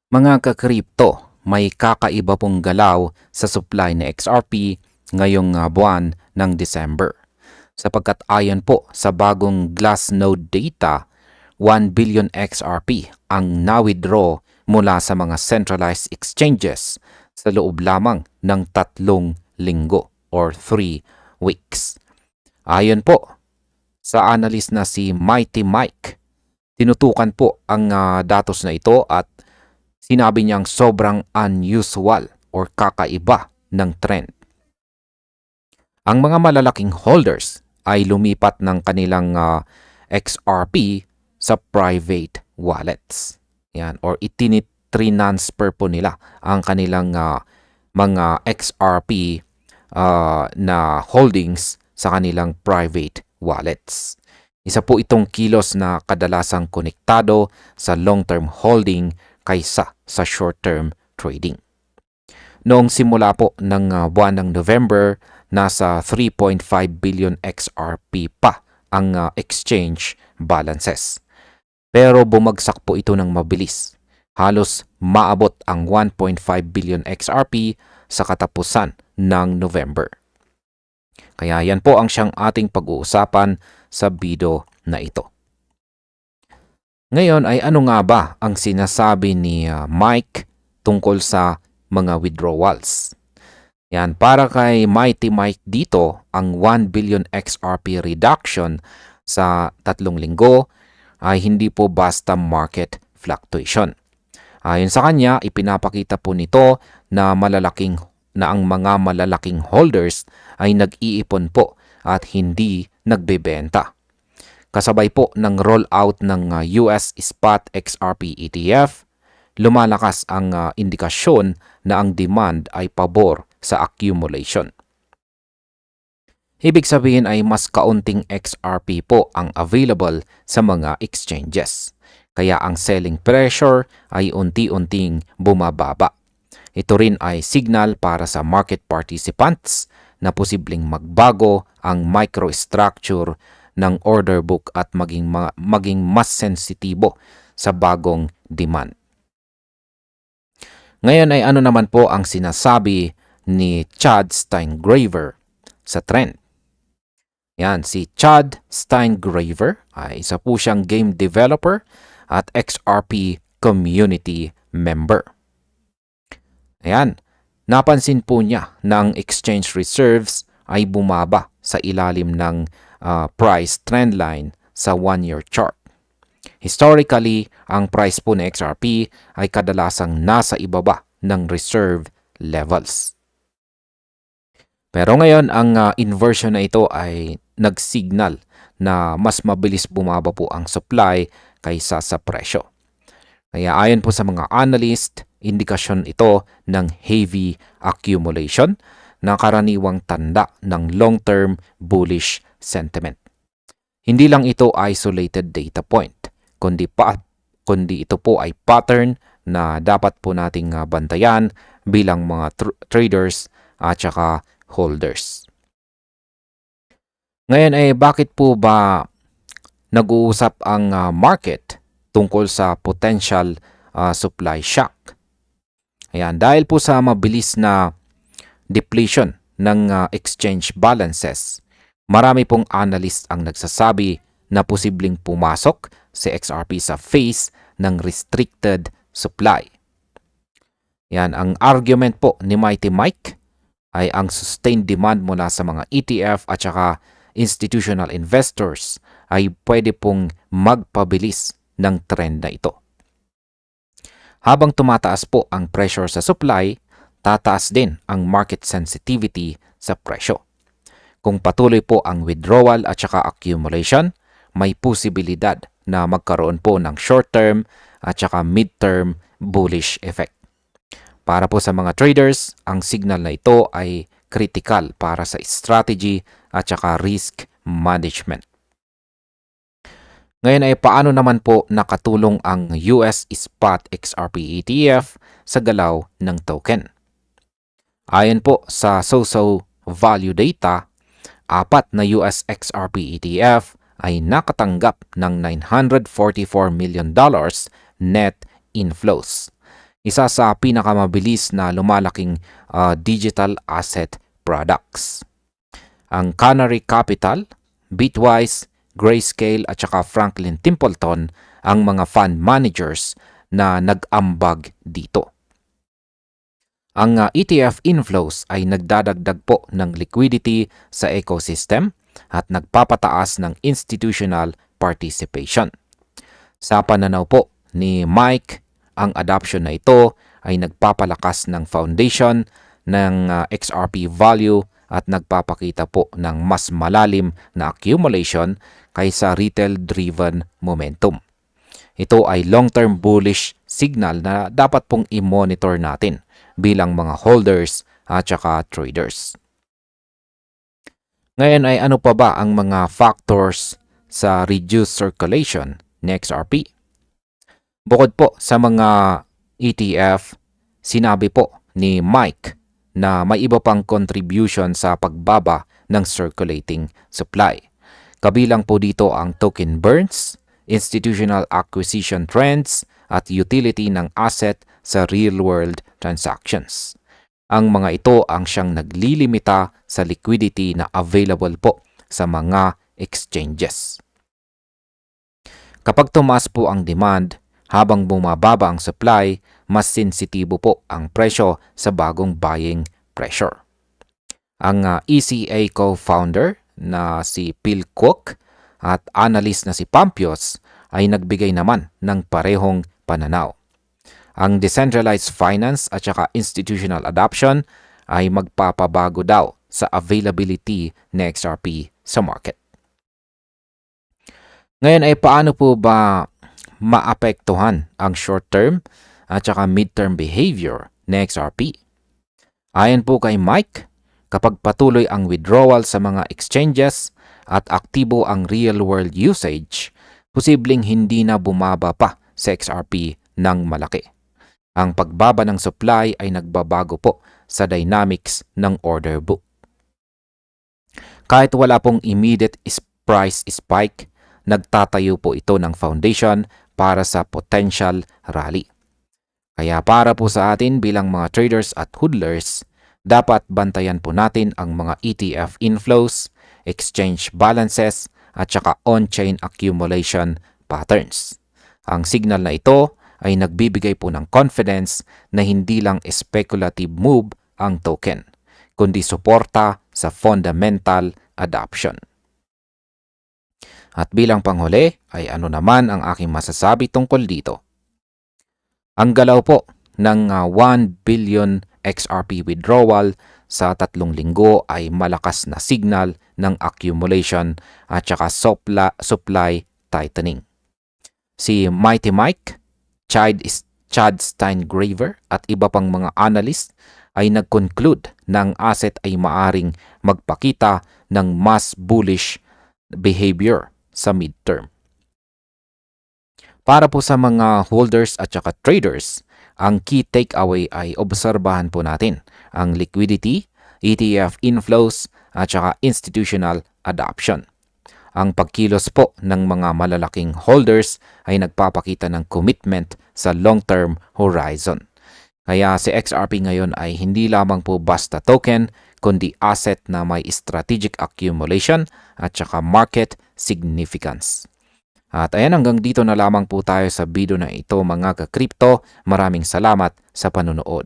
Mga kakripto, may kakaiba pong galaw sa supply ni XRP ngayong buwan ng December. Sapagkat ayon po sa bagong Glassnode data, 1 billion XRP ang na-withdraw mula sa mga centralized exchanges sa loob lamang ng 3 linggo or 3 weeks. Ayon po sa analyst na si Mighty Mike, tinutukan po ang datos na ito at sinabi niyang sobrang unusual or kakaiba ng trend. Ang mga malalaking holders ay lumipat ng kanilang XRP sa private wallets. Yan, or itinitransfer po nila ang kanilang mga XRP na holdings sa kanilang private wallets. Isa po itong kilos na kadalasang konektado sa long-term holding kaysa sa short-term trading. Noong simula po ng buwan ng November, nasa 3.5 billion XRP pa ang exchange balances. Pero bumagsak po ito ng mabilis. Halos maabot ang 1.5 billion XRP sa katapusan ng November. Kaya yan po ang siyang ating pag-uusapan sa video na ito. Ngayon ay ano nga ba ang sinasabi ni Mike tungkol sa mga withdrawals? Yan, para kay Mighty Mike dito, ang 1 billion XRP reduction sa 3 linggo ay hindi po basta market fluctuation. Ayon sa kanya, ipinapakita po nito na ang mga malalaking holders ay nag-iipon po at hindi nagbebenta. Kasabay po ng rollout ng US Spot XRP ETF, lumalakas ang indikasyon na ang demand ay pabor sa accumulation. Ibig sabihin ay mas kaunting XRP po ang available sa mga exchanges. Kaya ang selling pressure ay unti-unting bumababa. Ito rin ay signal para sa market participants na posibleng magbago ang microstructure ng order book at maging mas sensitibo sa bagong demand. Ngayon ay ano naman po ang sinasabi ni Chad Steingraver sa trend? Yan, si Chad Steingraver ay isa po siyang game developer at XRP community member. Ayan, napansin po niya na ang exchange reserves ay bumaba sa ilalim ng price trend line sa 1-year chart. Historically, ang price po ng XRP ay kadalasang nasa ibaba ng reserve levels. Pero ngayon, ang inversion na ito ay nagsignal na mas mabilis bumaba po ang supply kaysa sa presyo. Kaya ayon po sa mga analyst, indikasyon ito ng heavy accumulation na karaniwang tanda ng long-term bullish sentiment. Hindi lang ito isolated data point, kundi ito po ay pattern na dapat po nating bantayan bilang mga traders at saka holders. Ngayon ay bakit po ba nag-uusap ang market tungkol sa potential supply shock? Ayan, dahil po sa mabilis na depletion ng exchange balances, marami pong analyst ang nagsasabi na posibleng pumasok si XRP sa phase ng restricted supply. Yan, ang argument po ni Mighty Mike ay ang sustained demand mula sa mga ETF at saka institutional investors ay pwede pong magpabilis ng trend na ito. Habang tumataas po ang pressure sa supply, tataas din ang market sensitivity sa presyo. Kung patuloy po ang withdrawal at saka accumulation, may posibilidad na magkaroon po ng short-term at saka mid-term bullish effect. Para po sa mga traders, ang signal na ito ay critical para sa strategy at saka risk management. Ngayon ay paano naman po nakatulong ang US Spot XRP ETF sa galaw ng token? Ayon po sa SoSo Value Data, 4 na US XRP ETF ay nakatanggap ng $944 million net inflows. isa sa pinakamabilis na lumalaking digital asset products. Ang Canary Capital, Bitwise, Grayscale at saka Franklin Templeton ang mga fund managers na nag-ambag dito. Ang ETF inflows ay nagdadagdag po ng liquidity sa ecosystem at nagpapataas ng institutional participation. Sa pananaw po ni Mike, ang adoption na ito ay nagpapalakas ng foundation ng XRP value at nagpapakita po ng mas malalim na accumulation kaysa retail-driven momentum. Ito ay long-term bullish signal na dapat pong i-monitor natin bilang mga holders at saka traders. Ngayon ay ano pa ba ang mga factors sa reduced circulation ni XRP? Bukod po sa mga ETF, sinabi po ni Mike na may iba pang contribution sa pagbaba ng circulating supply. Kabilang po dito ang token burns, institutional acquisition trends, at utility ng asset sa real-world transactions. Ang mga ito ang siyang naglilimita sa liquidity na available po sa mga exchanges. Kapag tumaas po ang demand, habang bumababa ang supply, mas sensitibo po ang presyo sa bagong buying pressure. Ang ECA co-founder na si Phil Cook at analyst na si Pampios ay nagbigay naman ng parehong pananaw. Ang decentralized finance at saka institutional adoption ay magpapabago daw sa availability ng XRP sa market. Ngayon ay paano po ba maapektuhan ang short-term at saka mid-term behavior ng XRP? Ayon po kay Mike, kapag patuloy ang withdrawal sa mga exchanges at aktibo ang real-world usage, posibleng hindi na bumaba pa sa XRP ng malaki. Ang pagbaba ng supply ay nagbabago po sa dynamics ng order book. Kahit wala pong immediate price spike, nagtatayo po ito ng foundation para sa potential rally. Kaya para po sa atin bilang mga traders at hodlers, dapat bantayan po natin ang mga ETF inflows, exchange balances, at saka on-chain accumulation patterns. Ang signal na ito ay nagbibigay po ng confidence na hindi lang speculative move ang token, kundi suporta sa fundamental adoption. At bilang panghuli ay ano naman ang aking masasabi tungkol dito? Ang galaw po ng 1 billion XRP withdrawal sa 3 linggo ay malakas na signal ng accumulation at saka supply tightening. Si Mighty Mike, Chad Steingraver at iba pang mga analyst ay nag-conclude na ang asset ay maaring magpakita ng mas bullish behavior sa midterm. Para po sa mga holders at saka traders, ang key takeaway ay obserbahan po natin ang liquidity, ETF inflows at saka institutional adoption. Ang pagkilos po ng mga malalaking holders ay nagpapakita ng commitment sa long-term horizon. Kaya si XRP ngayon ay hindi lamang po basta token, kundi asset na may strategic accumulation at saka market significance. At ayan, hanggang dito na lamang po tayo sa video na ito mga ka-crypto. Maraming salamat sa panunood.